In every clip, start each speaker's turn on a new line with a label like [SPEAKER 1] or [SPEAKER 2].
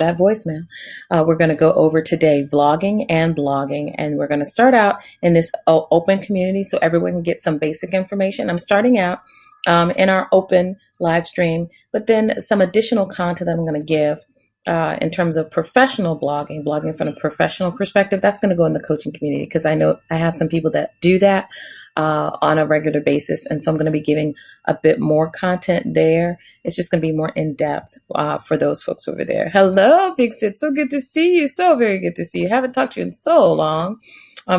[SPEAKER 1] that voicemail. We're going to go over today vlogging and blogging, and we're going to start out in this open community so everyone can get some basic information. I'm starting out in our open live stream, but then some additional content that I'm going to give in terms of professional blogging from a professional perspective. That's going to go in the coaching community because I know I have some people that do that on a regular basis. And so I'm going to be giving a bit more content there. It's just going to be more in depth for those folks over there. Hello, Big Sid. So good to see you. So very good to see you. Haven't talked to you in so long.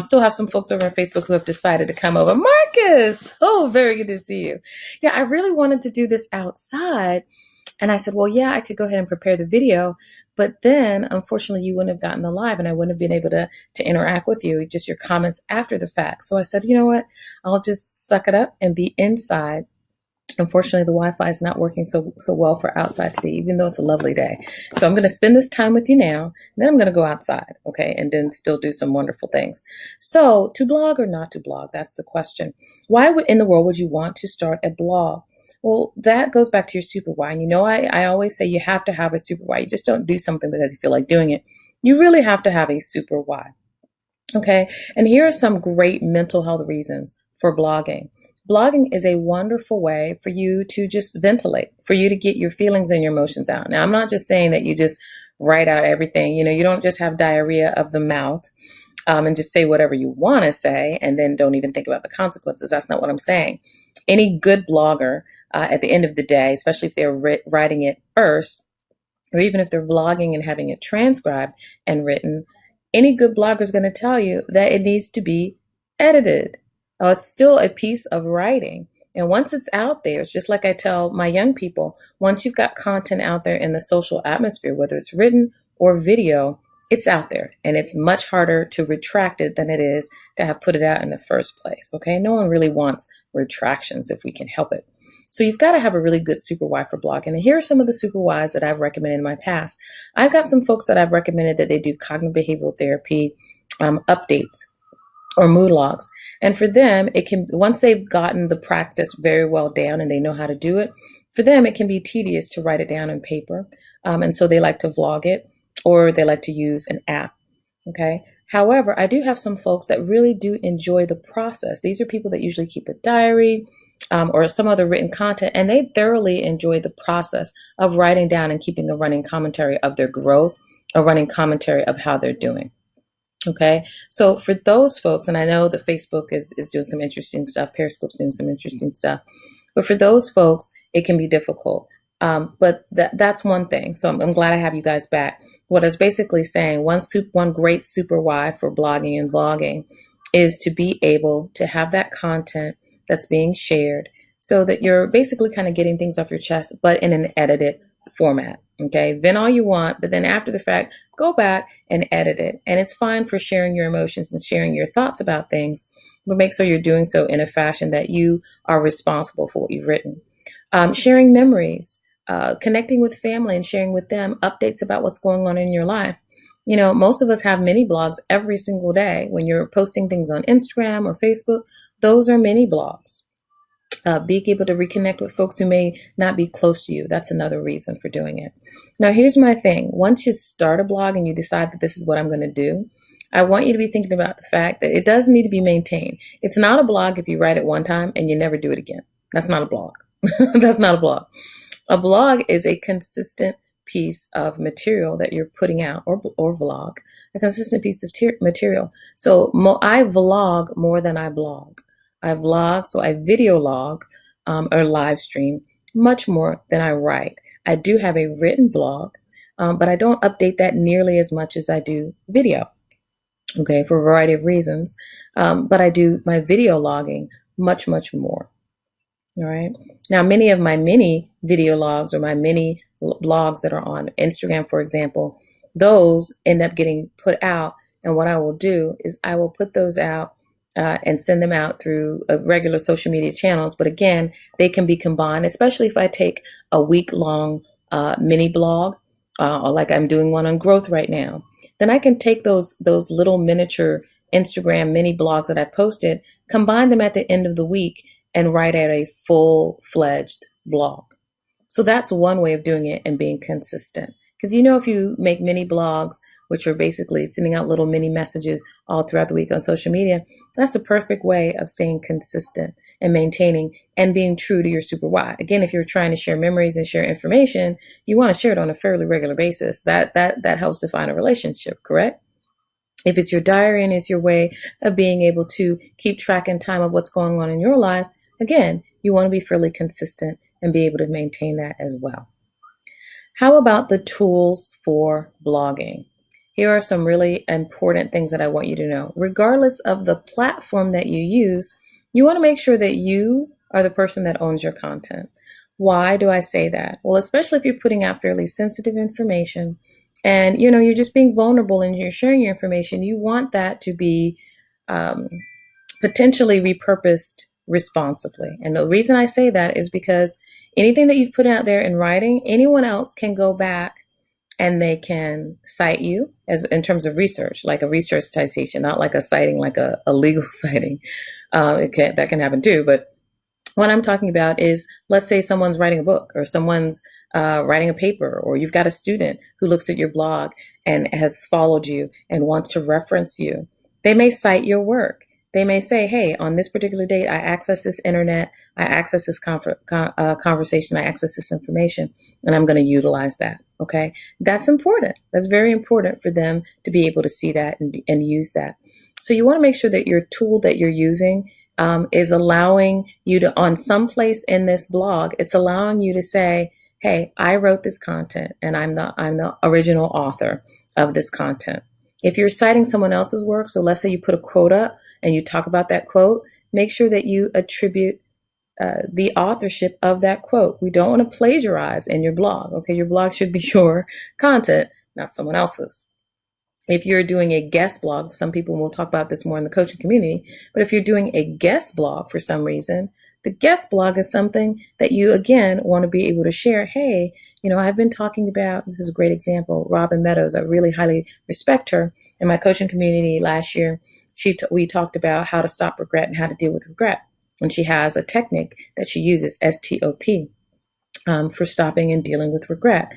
[SPEAKER 1] Still have some folks over on Facebook who have decided to come over. Marcus! Oh, very good to see you. Yeah, I really wanted to do this outside. And I said, well, yeah, I could go ahead and prepare the video, but then unfortunately you wouldn't have gotten the live and I wouldn't have been able to interact with you, just your comments after the fact. So I said, you know what, I'll just suck it up and be inside. Unfortunately, the Wi-Fi is not working so well for outside today, even though it's a lovely day. So I'm going to spend this time with you now, and then I'm going to go outside, okay, and then still do some wonderful things. So to blog or not to blog, that's the question. Why in the world would you want to start a blog? Well, that goes back to your super why. And I always say you have to have a super why. You just don't do something because you feel like doing it. You really have to have a super why. Okay. And here are some great mental health reasons for blogging. Blogging is a wonderful way for you to just ventilate, for you to get your feelings and your emotions out. Now, I'm not just saying that you just write out everything. You don't just have diarrhea of the mouth and just say whatever you want to say and then don't even think about the consequences. That's not what I'm saying. Any good blogger at the end of the day, especially if they're writing it first, or even if they're vlogging and having it transcribed and written, any good blogger is going to tell you that it needs to be edited. It's still a piece of writing. And once it's out there, it's just like I tell my young people, once you've got content out there in the social atmosphere, whether it's written or video, it's out there. And it's much harder to retract it than it is to have put it out in the first place. Okay. No one really wants retractions if we can help it. So you've got to have a really good super why for blogging. And here are some of the super whys that I've recommended in my past. I've got some folks that I've recommended that they do cognitive behavioral therapy updates or mood logs. And for them, it can, once they've gotten the practice very well down and they know how to do it, for them, it can be tedious to write it down on paper. And so they like to vlog it or they like to use an app. Okay. However, I do have some folks that really do enjoy the process. These are people that usually keep a diary or some other written content, and they thoroughly enjoy the process of writing down and keeping a running commentary of their growth, a running commentary of how they're doing. Okay, so for those folks, and I know that Facebook is doing some interesting stuff, Periscope's doing some interesting stuff, but for those folks, it can be difficult. But that's one thing. So I'm glad I have you guys back. What I was basically saying, one great super why for blogging and vlogging is to be able to have that content that's being shared so that you're basically kind of getting things off your chest, but in an edited format. Okay, vent all you want, but then after the fact, go back and edit it. And it's fine for sharing your emotions and sharing your thoughts about things, but make sure you're doing so in a fashion that you are responsible for what you've written. Sharing memories, connecting with family and sharing with them updates about what's going on in your life. Most of us have mini blogs every single day. When you're posting things on Instagram or Facebook, those are mini blogs. Being able to reconnect with folks who may not be close to you. That's another reason for doing it. Now, here's my thing. Once you start a blog and you decide that this is what I'm going to do, I want you to be thinking about the fact that it does need to be maintained. It's not a blog if you write it one time and you never do it again. That's not a blog. That's not a blog. A blog is a consistent piece of material that you're putting out, or vlog, a consistent piece of material. So I vlog more than I blog. I vlog, so I video log or live stream much more than I write. I do have a written blog, but I don't update that nearly as much as I do video, okay, for a variety of reasons. But I do my video logging much, much more. All right. Now, many of my mini video logs or my mini blogs that are on Instagram, for example, those end up getting put out. And what I will do is I will put those out and send them out through regular social media channels. But again, they can be combined, especially if I take a week-long mini blog, or like I'm doing one on growth right now. Then I can take those little miniature Instagram mini blogs that I posted, combine them at the end of the week, and write out a full-fledged blog. So that's one way of doing it and being consistent. Because you know, if you make mini blogs, which are basically sending out little mini messages all throughout the week on social media, that's a perfect way of staying consistent and maintaining and being true to your super why. Again, if you're trying to share memories and share information, you want to share it on a fairly regular basis. That helps define a relationship, correct? If it's your diary and it's your way of being able to keep track and time of what's going on in your life, again, you want to be fairly consistent and be able to maintain that as well. How about the tools for blogging? Here are some really important things that I want you to know. Regardless of the platform that you use, you want to make sure that you are the person that owns your content. Why do I say that? Well, especially if you're putting out fairly sensitive information and you're just being vulnerable and you're sharing your information, you want that to be um, potentially repurposed responsibly. And the reason I say that is because anything that you've put out there in writing, anyone else can go back and they can cite you as in terms of research, like a research citation, not like a citing, like a legal citing. That can happen too. But what I'm talking about is, let's say someone's writing a book or someone's writing a paper, or you've got a student who looks at your blog and has followed you and wants to reference you. They may cite your work. They may say, hey, on this particular date, I access this internet, I access this conversation, I access this information, and I'm going to utilize that. Okay. That's important. That's very important for them to be able to see that and use that. So you want to make sure that your tool that you're using is allowing you to, on some place in this blog, it's allowing you to say, hey, I wrote this content and I'm the original author of this content. If you're citing someone else's work, so let's say you put a quote up and you talk about that quote, make sure that you attribute the authorship of that quote. We don't want to plagiarize in your blog. Okay, your blog should be your content, not someone else's. If you're doing a guest blog, some people will talk about this more in the coaching community, but if you're doing a guest blog for some reason, the guest blog is something that you, again, want to be able to share. Hey, I've been talking about, this is a great example, Robin Meadows. I really highly respect her. In my coaching community last year, we talked about how to stop regret and how to deal with regret. And she has a technique that she uses, STOP, for stopping and dealing with regret.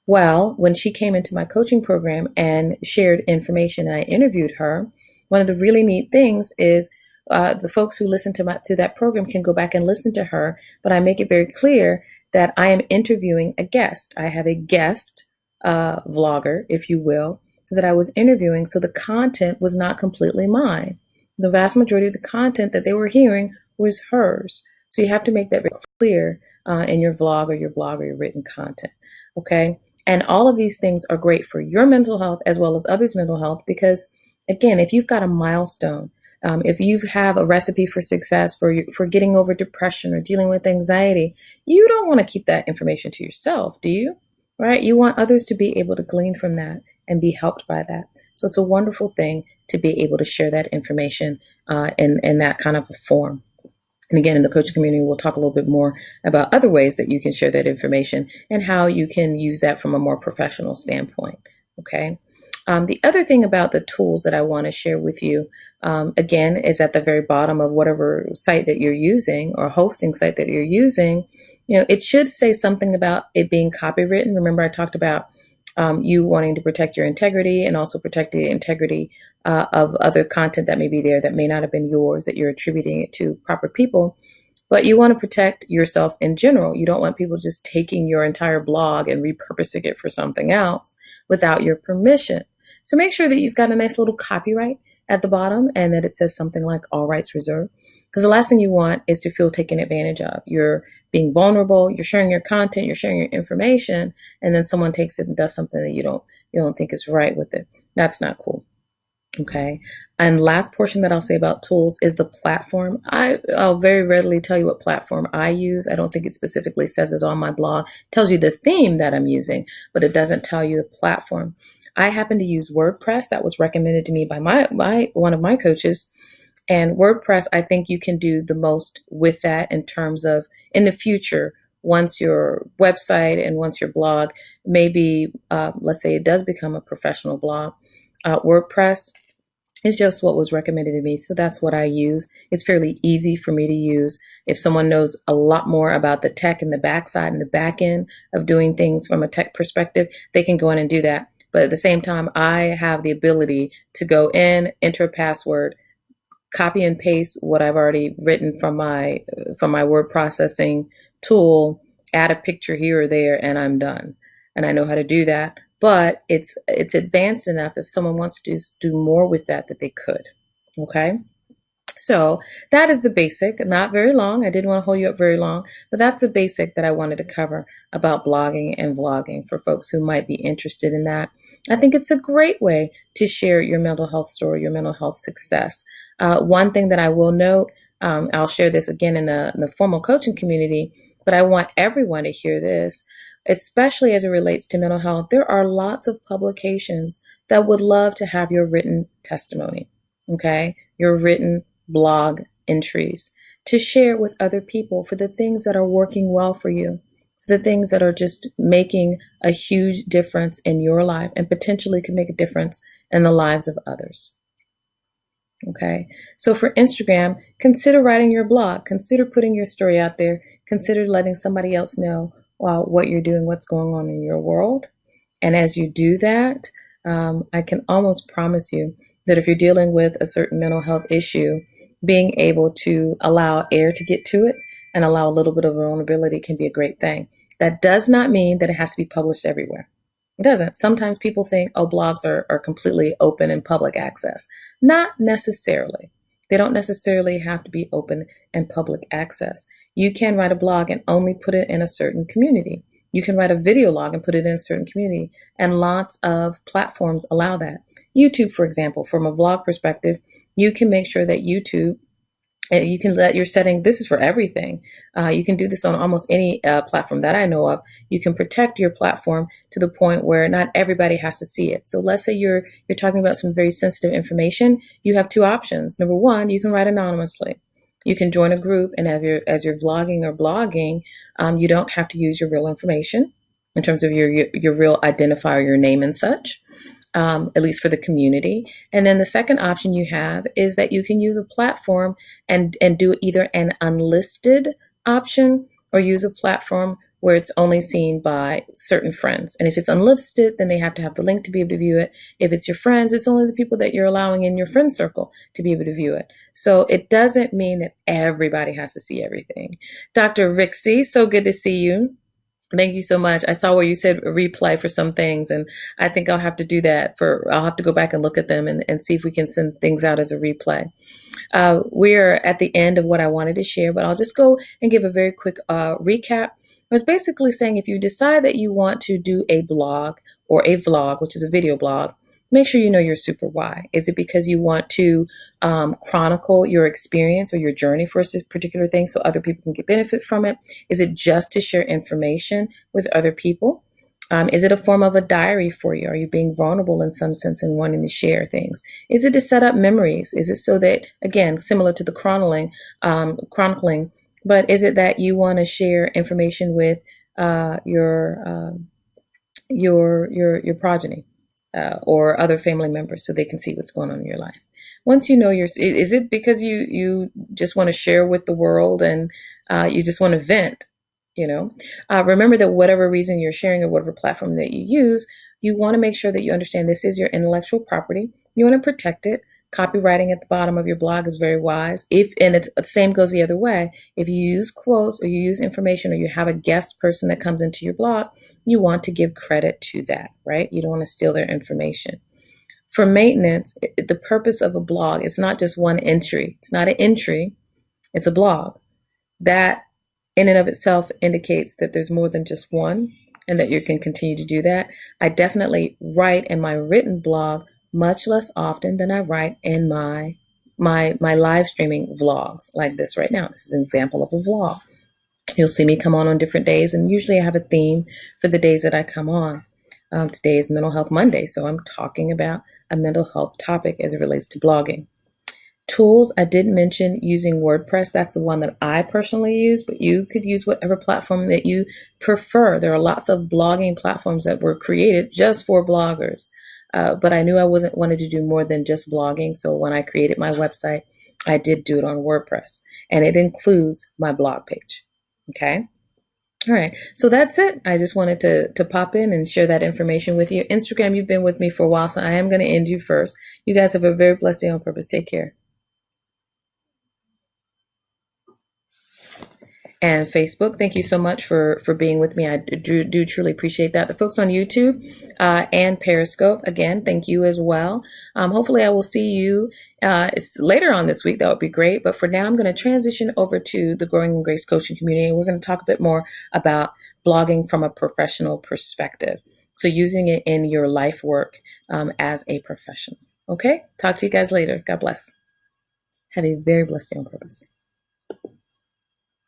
[SPEAKER 1] Well, when she came into my coaching program and shared information and I interviewed her, one of the really neat things is the folks who listen to that program can go back and listen to her, but I make it very clear that I am interviewing a guest. I have a guest vlogger, if you will, that I was interviewing, so the content was not completely mine. The vast majority of the content that they were hearing was hers. So you have to make that very clear in your vlog or your blog or your written content. Okay. And all of these things are great for your mental health as well as others' mental health, because again, if you've got a milestone, if you have a recipe for success for getting over depression or dealing with anxiety, you don't want to keep that information to yourself, do you? Right? You want others to be able to glean from that and be helped by that. So it's a wonderful thing to be able to share that information in that kind of a form. And again, in the coaching community, we'll talk a little bit more about other ways that you can share that information and how you can use that from a more professional standpoint. Okay. The other thing about the tools that I want to share with you, again, is at the very bottom of whatever site that you're using or hosting site that you're using. It should say something about it being copywritten. Remember, I talked about you wanting to protect your integrity and also protect the integrity of other content that may be there that may not have been yours, that you're attributing it to proper people. But you want to protect yourself in general. You don't want people just taking your entire blog and repurposing it for something else without your permission. So make sure that you've got a nice little copyright at the bottom and that it says something like all rights reserved. Because the last thing you want is to feel taken advantage of. You're being vulnerable, you're sharing your content, you're sharing your information, and then someone takes it and does something that you don't think is right with it. That's not cool. Okay. And last portion that I'll say about tools is the platform. I'll very readily tell you what platform I use. I don't think it specifically says it on my blog. It tells you the theme that I'm using, but it doesn't tell you the platform. I happen to use WordPress. That was recommended to me by one of my coaches. And WordPress, I think you can do the most with that in terms of in the future, once your website and once your blog, maybe, let's say it does become a professional blog, WordPress It's just what was recommended to me. So that's what I use. It's fairly easy for me to use. If someone knows a lot more about the tech and the backside and the back end of doing things from a tech perspective, they can go in and do that. But at the same time, I have the ability to go in, enter a password, copy and paste what I've already written from my word processing tool, add a picture here or there, and I'm done. And I know how to do that. But it's advanced enough if someone wants to do more with that they could. Okay. So that is the basic, not very long. I didn't want to hold you up very long, but that's the basic that I wanted to cover about blogging and vlogging for folks who might be interested in that. I think it's a great way to share your mental health story, your mental health success. One thing that I will note, I'll share this again in the formal coaching community, but I want everyone to hear this, especially as it relates to mental health. There are lots of publications that would love to have your written testimony, okay? Your written blog entries to share with other people for the things that are working well for you, for the things that are just making a huge difference in your life and potentially can make a difference in the lives of others. Okay, so for Instagram, consider writing your blog, consider putting your story out there, consider letting somebody else know what you're doing, what's going on in your world. And as you do that, I can almost promise you that if you're dealing with a certain mental health issue, being able to allow air to get to it and allow a little bit of vulnerability can be a great thing. That does not mean that it has to be published everywhere. It doesn't. Sometimes people think, oh, blogs are completely open and public access. Not necessarily. They don't necessarily have to be open and public access. You can write a blog and only put it in a certain community. You can write a video log and put it in a certain community, and lots of platforms allow that. YouTube, for example, from a vlog perspective, you can make sure that YouTube, you can let your setting, this is for everything. You can do this on almost any platform that I know of. You can protect your platform to the point where not everybody has to see it. So let's say you're talking about some very sensitive information. You have two options. Number one, you can write anonymously. You can join a group, and as you're vlogging or blogging, you don't have to use your real information in terms of your real identifier, your name and such. At least for the community. And then the second option you have is that you can use a platform and do either an unlisted option or use a platform where it's only seen by certain friends. And if it's unlisted, then they have to have the link to be able to view it. If it's your friends, it's only the people that you're allowing in your friend circle to be able to view it. So it doesn't mean that everybody has to see everything. Dr. Rixie, so good to see you. Thank you so much. I saw where you said replay for some things, and I think I'll have to do that I'll have to go back and look at them and see if we can send things out as a replay. We're at the end of what I wanted to share, but I'll just go and give a very quick recap. I was basically saying if you decide that you want to do a blog or a vlog, which is a video blog, make sure you know your super why. Is it because you want to chronicle your experience or your journey for a particular thing so other people can get benefit from it? Is it just to share information with other people? Is it a form of a diary for you? Are you being vulnerable in some sense and wanting to share things? Is it to set up memories? Is it so that, again, similar to the chronicling, but is it that you want to share information with your progeny? Or other family members so they can see what's going on in your life. Once you know is it because you just want to share with the world and you just want to vent, remember that whatever reason you're sharing or whatever platform that you use, you want to make sure that you understand this is your intellectual property. You want to protect it. Copywriting at the bottom of your blog is very wise. The same goes the other way. If you use quotes or you use information or you have a guest person that comes into your blog, you want to give credit to that, right? You don't want to steal their information. For maintenance, the purpose of a blog is not just one entry. It's not an entry. It's a blog. That in and of itself indicates that there's more than just one and that you can continue to do that. I definitely write in my written blog much less often than I write in my live streaming vlogs like this right now. This is an example of a vlog. You'll see me come on different days, and usually I have a theme for the days that I come on. Today is Mental Health Monday, so I'm talking about a mental health topic as it relates to blogging. Tools, I did mention using WordPress. That's the one that I personally use, but you could use whatever platform that you prefer. There are lots of blogging platforms that were created just for bloggers. but I knew I wasn't wanted to do more than just blogging. So when I created my website, I did do it on WordPress, and it includes my blog page. Okay. All right. So that's it. I just wanted to pop in and share that information with you. Instagram, you've been with me for a while, so I am going to end you first. You guys have a very blessed day on purpose. Take care. And Facebook, thank you so much for being with me. I do truly appreciate that. The folks on YouTube and Periscope, again, thank you as well. Hopefully, I will see you it's later on this week. That would be great. But for now, I'm going to transition over to the Growing in Grace coaching community. And we're going to talk a bit more about blogging from a professional perspective. So using it in your life work as a professional. Okay, talk to you guys later. God bless. Have a very blessed day on purpose.